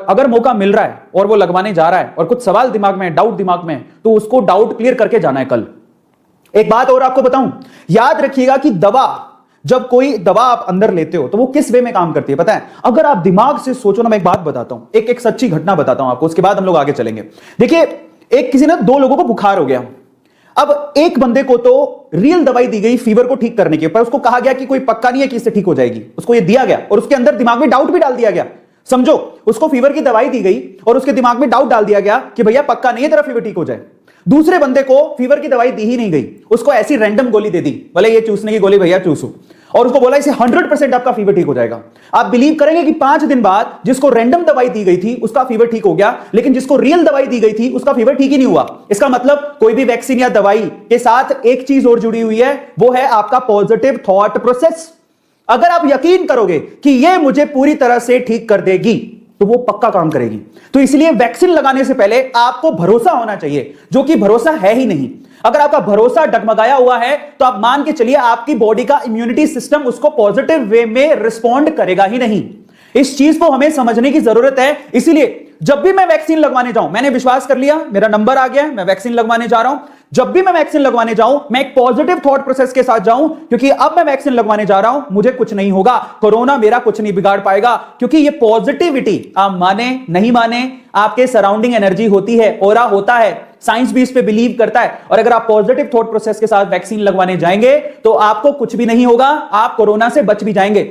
अगर मौका मिल रहा है और वो लगवाने जा रहा है और कुछ सवाल दिमाग में, डाउट दिमाग में, तो उसको डाउट क्लियर करके जाना है कल। एक बात और आपको बताऊं, याद रखिएगा कि जब कोई दवा आप अंदर लेते हो तो वो किस वे में काम करती है पता है? अगर आप दिमाग से सोचो ना, मैं एक बात बताता हूं, एक सच्ची घटना बताता हूं आपको, उसके बाद हम लोग आगे चलेंगे। देखिए, एक किसी ना 2 लोगों को बुखार हो गया। अब एक बंदे को तो रियल दवाई दी गई फीवर को ठीक करने के, पर उसको कहा गया कि कोई पक्का नहीं है कि इससे ठीक हो जाएगी। उसको ये दिया गया और उसके अंदर दिमाग में डाउट भी डाल दिया गया। समझो, उसको फीवर की दवाई दी गई और उसके दिमाग में डाउट डाल दिया गया कि भैया पक्का नहीं है तेरा फीवर ठीक हो जाए। दूसरे बंदे को फीवर की दवाई दी ही नहीं गई, उसको ऐसी रैंडम गोली दे दी, बोले ये चूसने की गोली भैया चूसो, और उसको बोला इसे 100% आपका फीवर ठीक हो जाएगा। आप बिलीव करेंगे कि 5 दिन बाद जिसको रैंडम दवाई दी गई थी उसका फीवर ठीक हो गया, लेकिन जिसको रियल दवाई दी गई थी उसका फीवर ठीक ही नहीं हुआ। इसका मतलब कोई भी वैक्सीन या दवाई के साथ एक चीज और जुड़ी हुई है, वो है आपका पॉजिटिव थॉट प्रोसेस। अगर आप यकीन करोगे कि ये मुझे पूरी तरह से ठीक कर देगी तो वो पक्का काम करेगी। तो इसलिए वैक्सीन लगाने से पहले आपको भरोसा होना चाहिए, जो कि भरोसा है ही नहीं। अगर आपका भरोसा डगमगाया हुआ है तो आप मान के चलिए आपकी बॉडी का इम्यूनिटी सिस्टम उसको पॉजिटिव वे में रिस्पॉन्ड करेगा ही नहीं। इस चीज को हमें समझने की जरूरत है। इसीलिए जब भी मैं वैक्सीन लगवाने जाऊं, मैंने विश्वास कर लिया, मेरा नंबर आ गया, मैं वैक्सीन लगवाने जा रहा हूं। जब भी मैं वैक्सीन लगवाने जाऊं, मैं एक पॉजिटिव थॉट प्रोसेस के साथ जाऊं, क्योंकि अब मैं वैक्सीन लगवाने जा रहा हूं, मुझे कुछ नहीं होगा, कोरोना मेरा कुछ नहीं बिगाड़ पाएगा। क्योंकि ये पॉजिटिविटी, आप माने नहीं माने, आपके सराउंडिंग एनर्जी होती है, ऑरा होता है, साइंस भी इस पे बिलीव करता है। और अगर आप पॉजिटिव थॉट प्रोसेस के साथ वैक्सीन लगवाने जाएंगे तो आपको कुछ भी नहीं होगा, आप कोरोना से बच भी जाएंगे।